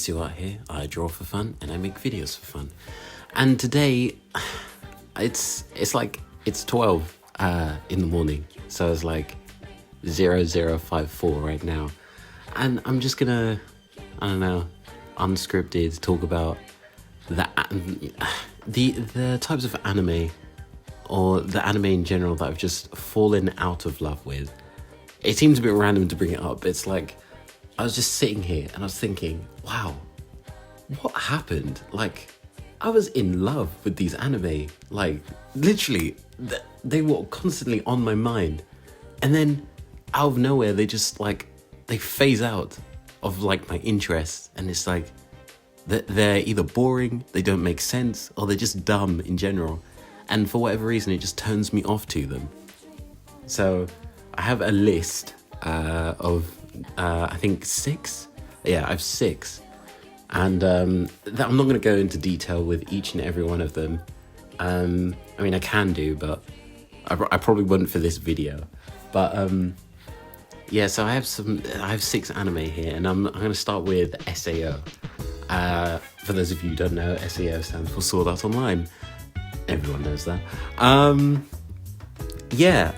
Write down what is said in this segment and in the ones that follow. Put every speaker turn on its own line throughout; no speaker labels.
Stuart here. I draw for fun and I make videos for fun. And today, it's 12 in the morning, so it's like 0054 right now, and I'm just gonna, I don't know, unscripted talk about the types of anime, or the anime in general, that I've just fallen out of love with. It seems a bit random to bring it up. It's like I was just sitting here and I was thinking, wow, what happened? Like, I was in love with these anime. Like, literally, they were constantly on my mind. And then, out of nowhere, they just, like, they phase out of, like, my interest. And it's like, they're either boring, they don't make sense, or they're just dumb in general. And for whatever reason, it just turns me off to them. So, I have a list of, I think 6? Yeah, I have 6. And I'm not going to go into detail with each and every one of them. I mean, I can do, but I probably wouldn't for this video. But yeah, so I have 6 anime here, and I'm going to start with SAO. For those of you who don't know, SAO stands for Sword Art Online. Everyone knows that. Yeah,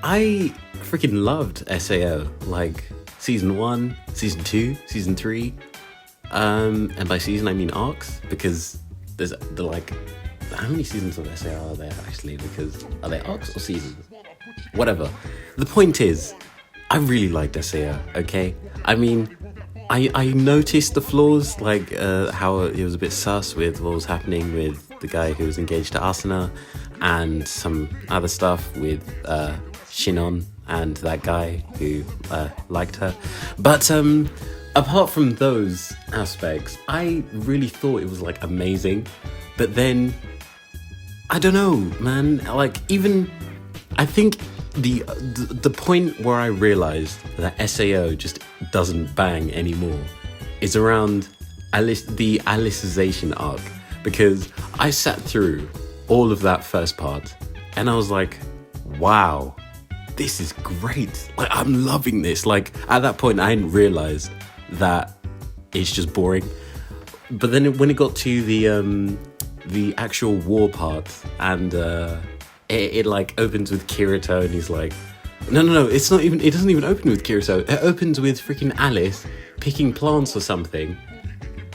I freaking loved SAO. Like, season 1, season 2, season 3. And by season I mean arcs, because they're like, how many seasons of SAO are there actually? Because are they arcs or seasons? Whatever. The point is, I really liked SAO, okay? I mean, I noticed the flaws, like how it was a bit sus with what was happening with the guy who was engaged to Asuna, and some other stuff with Shinon and that guy who liked her. But apart from those aspects, I really thought it was like amazing. But then, I don't know, man. Like, even I think the point where I realized that SAO just doesn't bang anymore is around the Alicization arc, because I sat through all of that first part and I was like, wow, this is great. Like, I'm loving this. Like, at that point, I hadn't realized that it's just boring. But then when it got to the actual war part, and it like opens with Kirito, and he's like, no, it doesn't even open with Kirito. It opens with freaking Alice picking plants or something,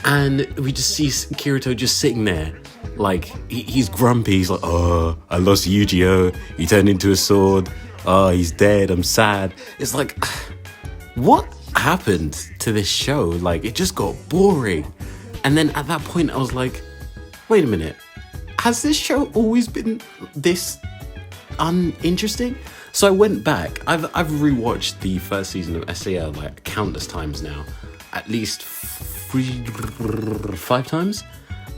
and we just see Kirito just sitting there, like he's grumpy. He's like, oh, I lost Yu-Gi-Oh, he turned into a sword, oh, he's dead, I'm sad. It's like, what happened to this show? Like, it just got boring. And then at that point I was like, wait a minute, has this show always been this uninteresting? So I went back. I've rewatched the first season of SAO like countless times now, at least 5 times,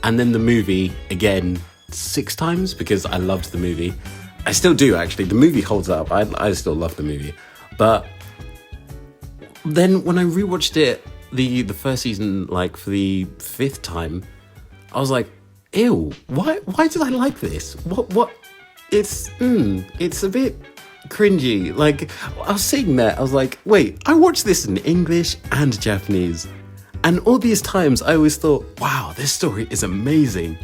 and then the movie again 6 times, because I loved the movie. I still do, actually. The movie holds up. I still love the movie. But then when I rewatched it, the first season, like for the 5th time, I was like, ew, why did I like this? What? It's a bit cringy. Like, I was sitting there, I was like, wait, I watched this in English and Japanese. And all these times I always thought, wow, this story is amazing.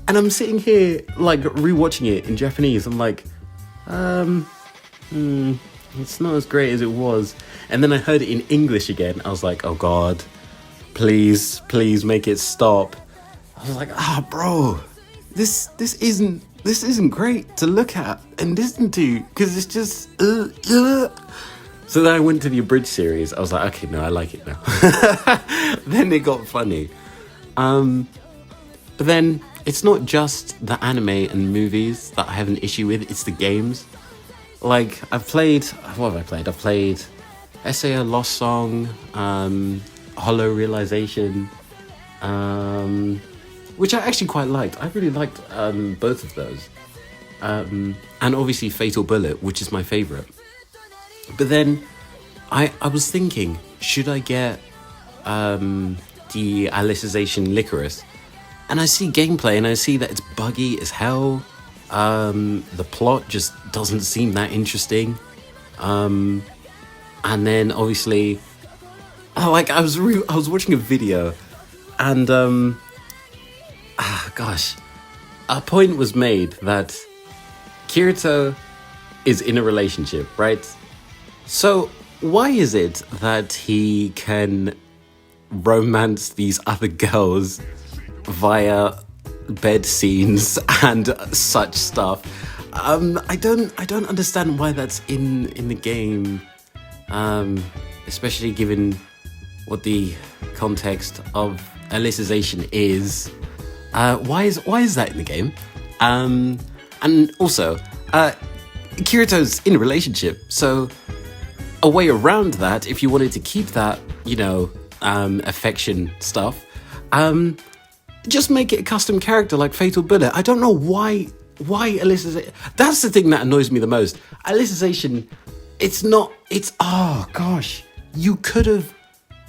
And I'm sitting here, like, rewatching it in Japanese. I'm like, it's not as great as it was. And then I heard it in English again. I was like, oh God, please make it stop. I was like, bro, this isn't great to look at and listen to, because it's just So then I went to the abridged series. I was like, okay, no, I like it now. Then it got funny. But then it's not just the anime and movies that I have an issue with, it's the games. Like, what have I played? I've played SAO Lost Song, Hollow Realization, which I actually quite liked. I really liked both of those. And obviously Fatal Bullet, which is my favourite. But then I was thinking, should I get the Alicization Licorice? And I see gameplay and I see that it's buggy as hell. The plot just doesn't seem that interesting. And then obviously, I was watching a video And gosh, a point was made that Kirito is in a relationship, right? So why is it that he can romance these other girls via bed scenes and such stuff? I don't understand why that's in the game, especially given what the context of alicization is. Why is that in the game? And also, Kirito's in a relationship, so a way around that, if you wanted to keep that, affection stuff, just make it a custom character like Fatal Bullet. I don't know why alicization. That's the thing that annoys me the most. Alicization, oh gosh, you could have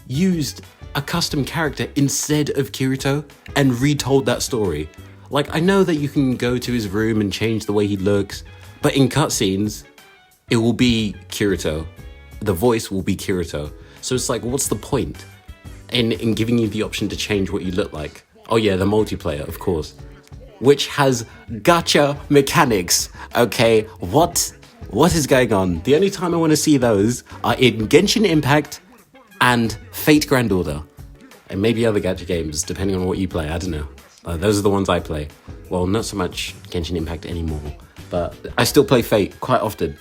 used a custom character instead of Kirito and retold that story. Like, I know that you can go to his room and change the way he looks, but in cutscenes, it will be Kirito. The voice will be Kirito. So it's like, what's the point in giving you the option to change what you look like? Oh yeah, the multiplayer, of course, which has gacha mechanics. Okay, what is going on? The only time I want to see those are in Genshin Impact and Fate Grand Order, and maybe other gacha games, depending on what you play. I don't know. Those are the ones I play. Well, not so much Genshin Impact anymore, but I still play Fate quite often.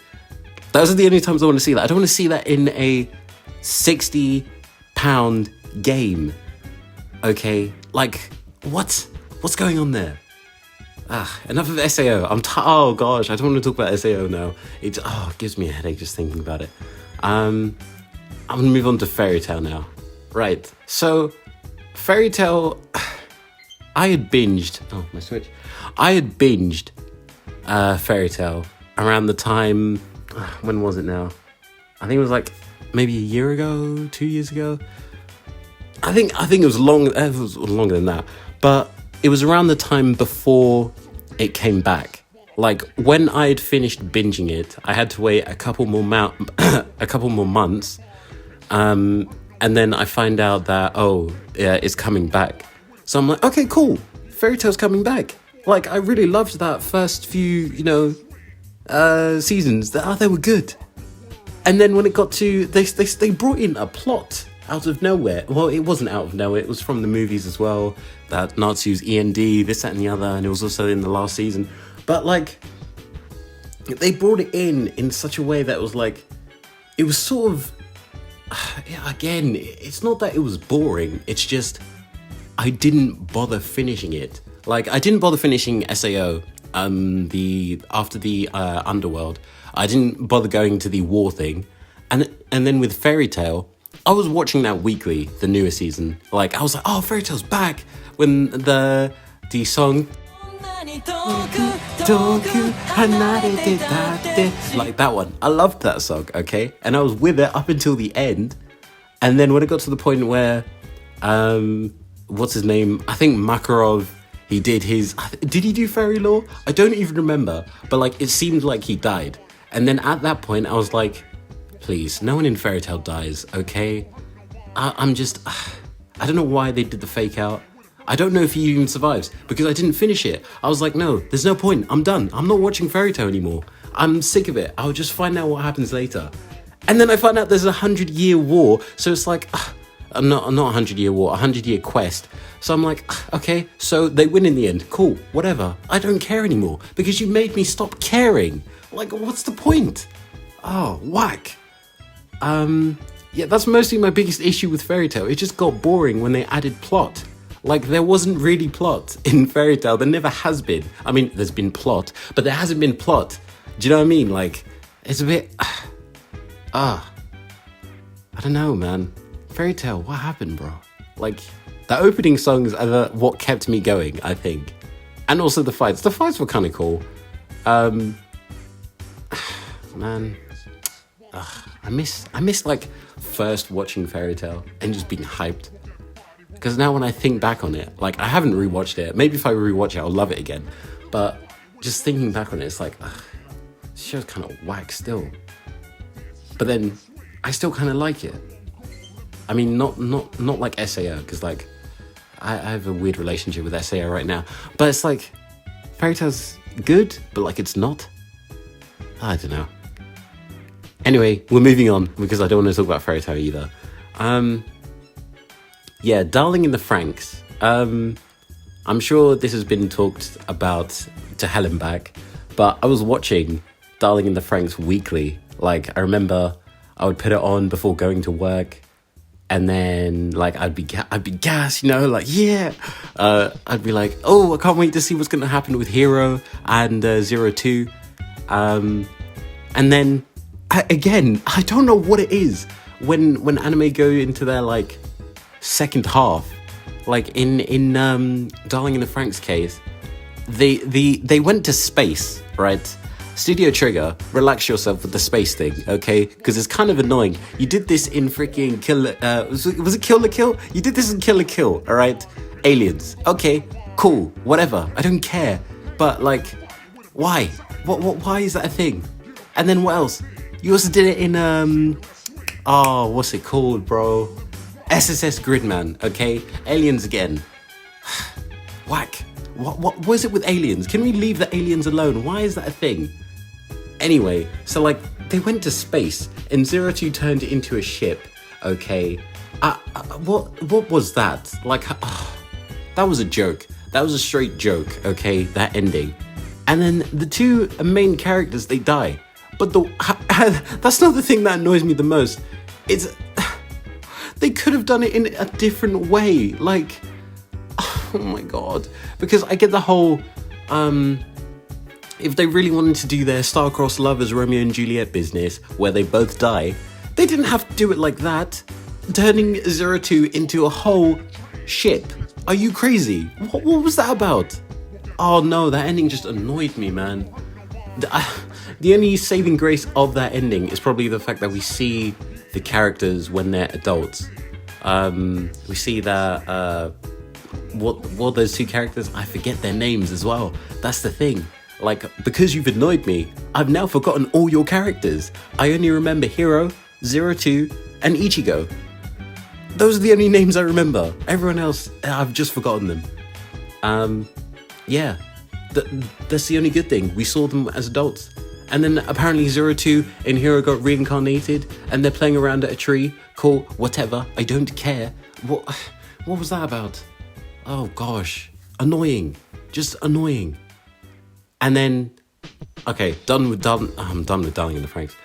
Those are the only times I want to see that. I don't want to see that in a £60 game. Okay, like, what's going on there? Enough of SAO. Oh gosh, I don't want to talk about SAO now. It gives me a headache just thinking about it. I'm gonna move on to Fairy Tail now. Right, so Fairy Tail, I had binged. Oh, my Switch. I had binged Fairy Tail around the time. When was it now? I think it was like maybe a year ago, 2 years ago. I think it was long. It was longer than that, but it was around the time before it came back. Like, when I had finished binging it, I had to wait a couple more months, and then I find out that it's coming back. So I'm like, okay, cool, Fairy Tail's coming back. Like, I really loved that first few, seasons. They were good. And then when it got to they brought in a plot out of nowhere. Well, it wasn't out of nowhere. It was from the movies as well. That Natsu's END, this, that, and the other, and it was also in the last season. But like, they brought it in such a way that was like, it was sort of, again, it's not that it was boring. It's just I didn't bother finishing it. Like, I didn't bother finishing SAO. After the Underworld, I didn't bother going to the war thing, and then with Fairy Tail, I was watching that weekly, the newer season. Like, I was like, oh, Fairy Tail's back, when the song like that one, I loved that song, okay, and I was with it up until the end, and then when it got to the point where what's his name, I think Makarov, did he do Fairy Law? I don't even remember, but like, it seemed like he died. And then at that point, I was like, please, no one in Fairy Tail dies, okay? I don't know why they did the fake out. I don't know if he even survives, because I didn't finish it. I was like, no, there's no point, I'm done. I'm not watching Fairy Tail anymore. I'm sick of it. I'll just find out what happens later. And then I find out there's a 100-year war, so it's like, not a 100-year war, a 100-year quest. So I'm like, okay, so they win in the end. Cool, whatever. I don't care anymore because you made me stop caring. Like, what's the point? Oh, whack. Yeah, that's mostly my biggest issue with Fairy Tail. It just got boring when they added plot. Like, there wasn't really plot in Fairy Tail. There never has been. I mean, there's been plot, but there hasn't been plot. Do you know what I mean? Like, it's a bit... I don't know, man. Fairy Tail, what happened, bro? Like, the opening songs are what kept me going, I think. And also the fights. The fights were kind of cool. Man. I miss like first watching Fairy Tail and just being hyped. Because now when I think back on it, like, I haven't rewatched it. Maybe if I rewatch it, I'll love it again. But just thinking back on it, it's like, this show's kind of whack still. But then I still kind of like it. I mean, not like SAO, because like I have a weird relationship with SAO right now. But it's like, Fairy Tail's good, but like it's not. I don't know. Anyway, we're moving on because I don't want to talk about Fairy Tail either. Yeah, Darling in the Franxx. I'm sure this has been talked about to hell and back, but I was watching Darling in the Franxx weekly. Like, I remember I would put it on before going to work, and then like I'd be gassed, you know, like yeah. I'd be like, oh, I can't wait to see what's gonna happen with Hero and 02. And then I don't know what it is when anime go into their like second half. Like in Darling in the Franxx case, they went to space, right? Studio Trigger, relax yourself with the space thing, okay? Because it's kind of annoying. You did this in freaking was it Kill la Kill? You did this in Kill la Kill, all right? Aliens, okay, cool, whatever. I don't care, but like, why? Why is that a thing? And then what else? You also did it in what's it called, bro? SSS Gridman, okay? Aliens again. Whack. What was it with aliens? Can we leave the aliens alone? Why is that a thing? Anyway, so like they went to space and 02 turned into a ship, okay? What was that? Like, that was a joke. That was a straight joke, okay? That ending. And then the two main characters, they die. But that's not the thing that annoys me the most. It's they could have done it in a different way. Like, oh my god. Because I get the whole, if they really wanted to do their star-crossed lovers Romeo and Juliet business, where they both die, they didn't have to do it like that. Turning 02 into a whole ship. Are you crazy? What was that about? Oh no, that ending just annoyed me, man. The only saving grace of that ending is probably the fact that we see the characters when they're adults. We see that, what those two characters, I forget their names as well. That's the thing. Like, because you've annoyed me, I've now forgotten all your characters. I only remember Hero, 02, and Ichigo. Those are the only names I remember. Everyone else, I've just forgotten them. Yeah, that's the only good thing. We saw them as adults. And then apparently 02 and Hero got reincarnated and they're playing around at a tree. Cool, whatever, I don't care. What was that about? Oh gosh, annoying, just annoying. And then, okay, I'm done with Darling in the Franxx.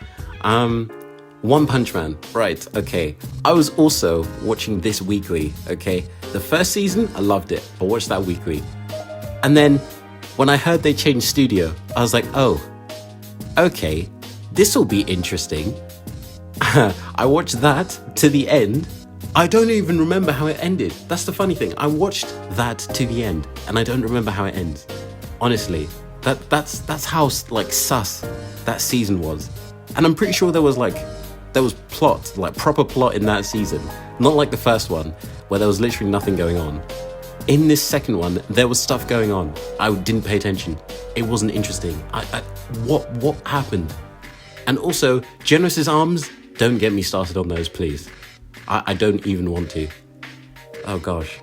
One Punch Man, right, okay. I was also watching this weekly, okay. The first season, I loved it. I watched that weekly. And then when I heard they changed studio, I was like, oh, okay, this will be interesting. I watched that to the end. I don't even remember how it ended. That's the funny thing. I watched that to the end and I don't remember how it ends. Honestly, that's how like sus that season was. And I'm pretty sure there was plot, like proper plot in that season. Not like the first one where there was literally nothing going on. In this second one, there was stuff going on. I didn't pay attention. It wasn't interesting. What happened? And also, Genesis Arms, don't get me started on those, please. I don't even want to. Oh gosh.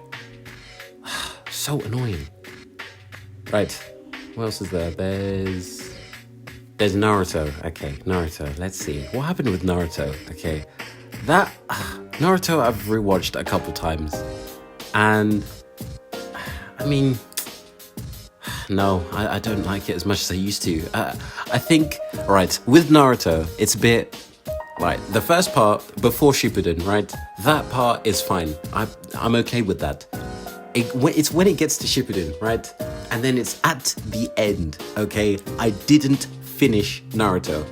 So annoying. Right, what else is there? There's Naruto. Okay, Naruto. Let's see. What happened with Naruto? Okay. Naruto I've rewatched a couple times. And I mean, no, I don't like it as much as I used to. I think, right, with Naruto, it's a bit, right, the first part, before Shippuden, right, that part is fine. I'm okay with that. It's when it gets to Shippuden, right, and then it's at the end, okay, I didn't finish Naruto.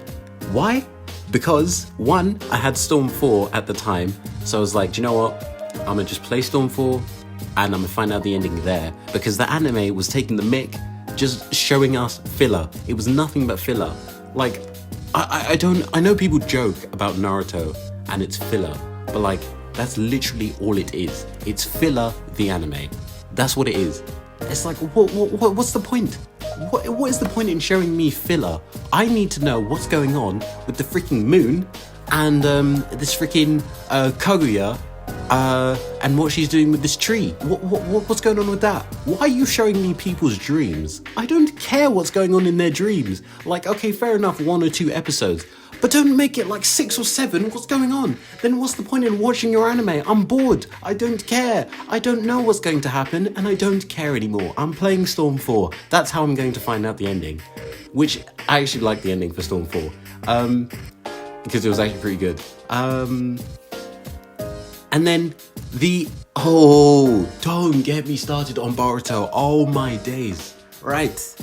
Why? Because, one, I had Storm 4 at the time, so I was like, do you know what, I'm gonna just play Storm 4, and I'm gonna find out the ending there, because the anime was taking the mick, just showing us filler. It was nothing but filler. Like, I know people joke about Naruto and it's filler, but like, that's literally all it is. It's filler, the anime. That's what it is. It's like, what's the point? What is the point in showing me filler? I need to know what's going on with the freaking moon and this freaking Kaguya and what she's doing with this tree. What's going on with that? Why are you showing me people's dreams? I don't care what's going on in their dreams. Like, okay, fair enough, 1 or 2 episodes, but don't make it like 6 or 7. What's going on? Then what's the point in watching your anime? I'm bored. I don't care. I don't know what's going to happen, and I don't care anymore. I'm playing Storm 4. That's how I'm going to find out the ending, which I actually like the ending for Storm 4, because it was actually pretty good. And then don't get me started on Boruto. Oh my days. Right.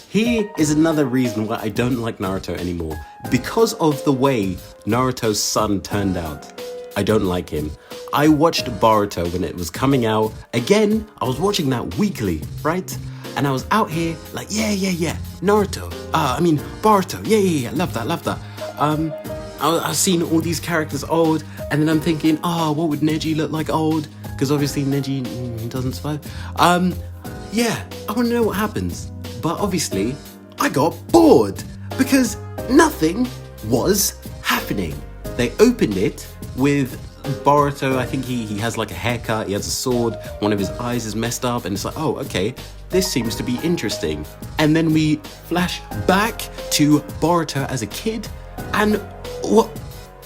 Here is another reason why I don't like Naruto anymore. Because of the way Naruto's son turned out. I don't like him. I watched Boruto when it was coming out. Again, I was watching that weekly, right? And I was out here like, yeah, Naruto. Boruto. Yeah, love that. I've seen all these characters old, and then I'm thinking, what would Neji look like old? Because obviously Neji doesn't survive. Yeah, I want to know what happens. But obviously, I got bored because nothing was happening. They opened it with Boruto. I think he has like a haircut, he has a sword, one of his eyes is messed up, and it's like, oh, okay, this seems to be interesting. And then we flash back to Boruto as a kid, and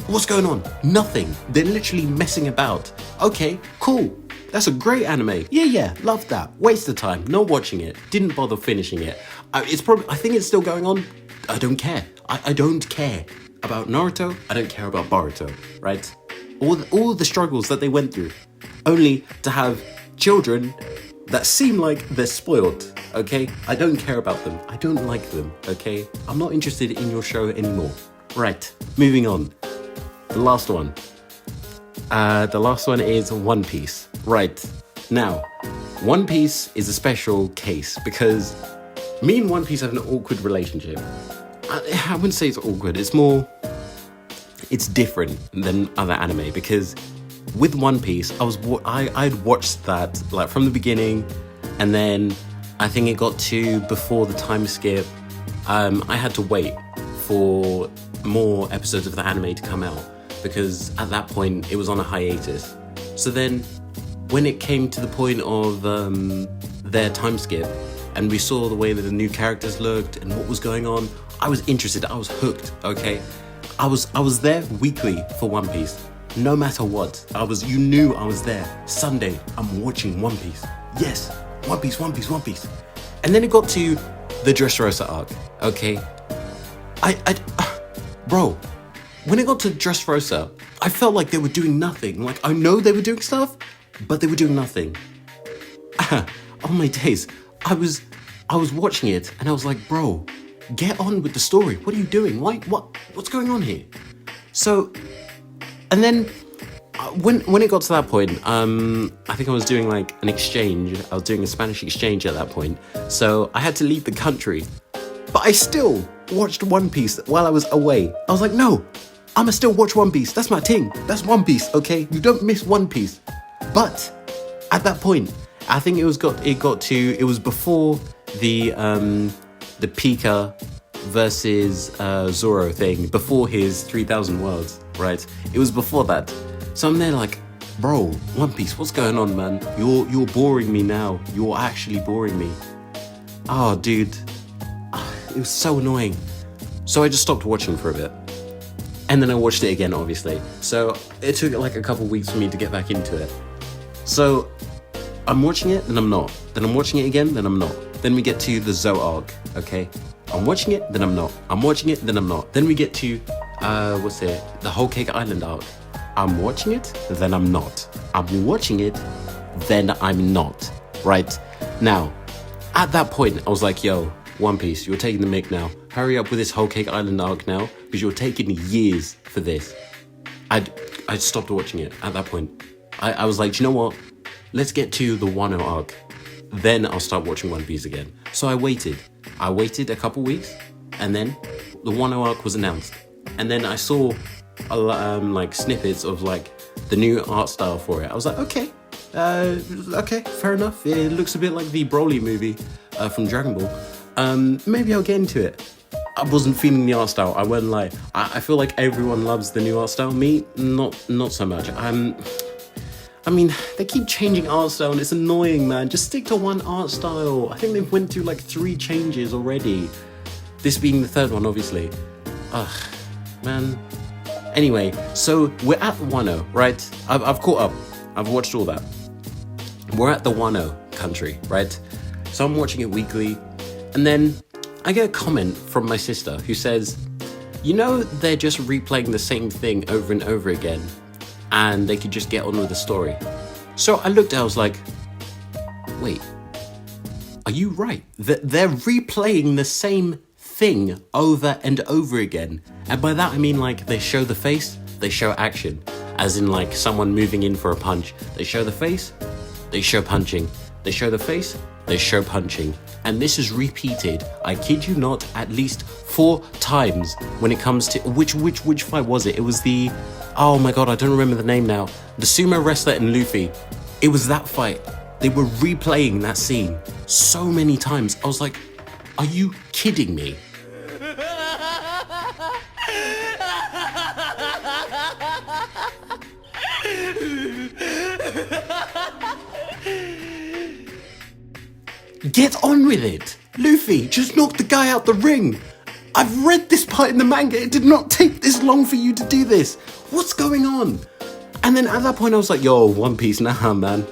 what's going on? Nothing. They're literally messing about. Okay, cool. That's a great anime. Yeah, love that. Waste of time. Not watching it. Didn't bother finishing it. I think it's still going on. I don't care. I don't care about Naruto. I don't care about Boruto, right? All the struggles that they went through, only to have children that seem like they're spoiled, okay? I don't care about them. I don't like them, okay? I'm not interested in your show anymore. Right, moving on. The last one. The last one is One Piece. Right, now, One Piece is a special case because me and One Piece have an awkward relationship. I wouldn't say it's awkward, it's different than other anime because with One Piece, I'd watched that like from the beginning, and then I think it got to before the time skip. I had to wait for more episodes of the anime to come out because at that point it was on a hiatus. So then when it came to the point of their time skip and we saw the way that the new characters looked and what was going on, I was interested, I was hooked, okay? I was there weekly for One Piece. No matter what, you knew I was there. Sunday, I'm watching One Piece. Yes, One Piece. And then it got to the Dressrosa arc, okay? Bro, when it got to Dressrosa, I felt like they were doing nothing. Like, I know they were doing stuff, but they were doing nothing. Oh my days. I was watching it and I was like, bro, get on with the story. What are you doing? What's going on here? So, and then when it got to that point, I think I was doing like an exchange. I was doing a Spanish exchange at that point. So I had to leave the country, but I still watched One Piece while I was away. I was like, no, I'ma still watch One Piece. That's my thing. That's One Piece, okay? You don't miss One Piece. But at that point, I think it was before the Pika versus Zoro thing, before his 3,000 worlds, right? It was before that. So I'm there like, bro, One Piece, what's going on, man? You're boring me now. You're actually boring me. Oh, dude. It was so annoying. So I just stopped watching for a bit. And then I watched it again, obviously. So it took like a couple weeks for me to get back into it. So I'm watching it, then I'm not. Then I'm watching it again, then I'm not. Then we get to the Zoe arc, okay? I'm watching it, then I'm not. I'm watching it, then I'm not. Then we get to, the Whole Cake Island arc. I'm watching it, then I'm not. I'm watching it, then I'm not. Right? Now, at that point, I was like, yo, One Piece, you're taking the mick now. Hurry up with this Whole Cake Island arc now, because you're taking years for this. I stopped watching it at that point. I was like, do you know what? Let's get to the Wano arc. Then I'll start watching One Piece again. So I waited a couple weeks, and then the Wano arc was announced. And then I saw like snippets of like the new art style for it. I was like, okay, fair enough. It looks a bit like the Broly movie from Dragon Ball. Maybe I'll get into it. I wasn't feeling the art style, I won't lie. I feel like everyone loves the new art style. Me, not so much. I mean, they keep changing art style and it's annoying, man. Just stick to one art style. I think they've went through like 3 changes already. This being the 3rd one, obviously. Ugh, man. Anyway, so we're at the 1-0, right? I've caught up. I've watched all that. We're at the 1-0 country, right? So I'm watching it weekly. And then I get a comment from my sister who says, you know, they're just replaying the same thing over and over again, and they could just get on with the story. So I looked, I was like, wait, are you right? They're replaying the same thing over and over again. And by that I mean, like, they show the face, they show action. As in, like, someone moving in for a punch. They show the face, they show punching. They show the face, they show punching. And this is repeated, I kid you not, at least 4 times when it comes to, which fight was it? It was the, oh my god, I don't remember the name now. The sumo wrestler and Luffy. It was that fight. They were replaying that scene so many times. I was like, are you kidding me? Get on with it! Luffy, just knock the guy out the ring! I've read this part in the manga, it did not take this long for you to do this! What's going on? And then at that point I was like, yo, One Piece, nah man,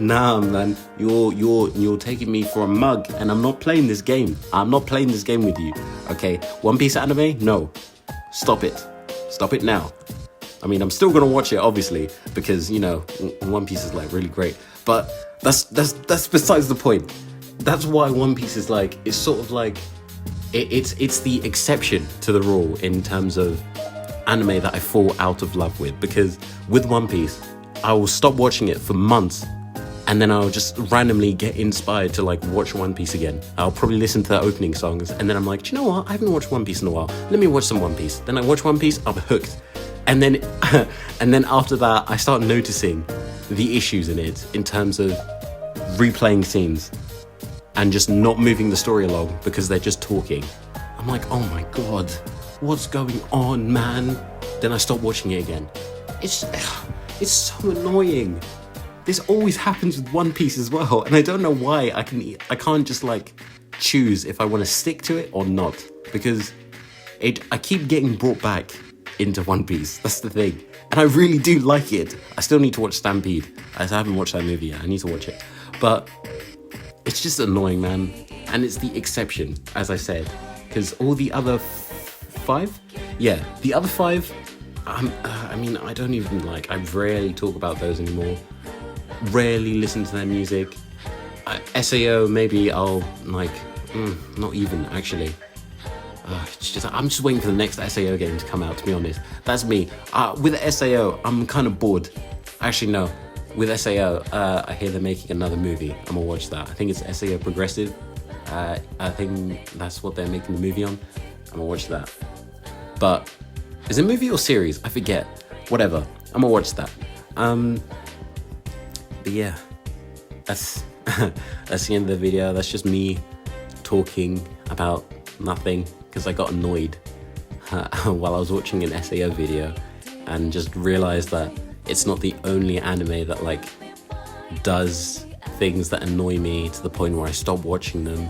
you're taking me for a mug, and I'm not playing this game. I'm not playing this game with you, okay? One Piece anime? No. Stop it. Stop it now. I mean, I'm still gonna watch it, obviously, because, you know, One Piece is like really great, but that's besides the point. That's why One Piece is like, it's sort of like, it's the exception to the rule in terms of anime that I fall out of love with, because with One Piece, I will stop watching it for months, and then I'll just randomly get inspired to like watch One Piece again. I'll probably listen to the opening songs, and then I'm like, do you know what? I haven't watched One Piece in a while. Let me watch some One Piece. Then I watch One Piece, I'm hooked. And then, and then after that, I start noticing the issues in it in terms of replaying scenes and just not moving the story along because they're just talking. I'm like, oh my god, what's going on, man? Then I stop watching it again. It's so annoying. This always happens with One Piece as well, and I don't know why I can't just like choose if I want to stick to it or not, because I keep getting brought back into One Piece. That's the thing, and I really do like it. I still need to watch Stampede. I haven't watched that movie yet. I need to watch it, but it's just annoying, man. And it's the exception, as I said, because all the other 5, yeah, the other 5. I mean, I don't even like. I rarely talk about those anymore. Rarely listen to their music. SAO, maybe I'll like. Not even actually. It's just, I'm just waiting for the next SAO game to come out, to be honest. That's me. With SAO, I'm kind of bored. Actually, no. With SAO, I hear they're making another movie. I'm gonna watch that. I think it's SAO Progressive. I think that's what they're making the movie on. I'm gonna watch that. But, is it a movie or series? I forget. Whatever. I'm gonna watch that. But yeah. That's the end of the video. That's just me talking about nothing, because I got annoyed while I was watching an SAO video and just realized that it's not the only anime that like does things that annoy me to the point where I stop watching them.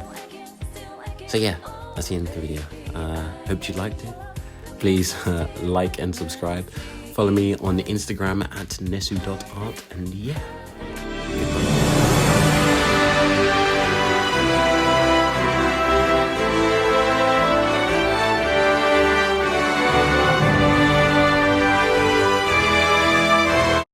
So yeah, that's the end of the video. Hope you liked it. Please like and subscribe. Follow me on Instagram at nesu.art, and yeah, goodbye.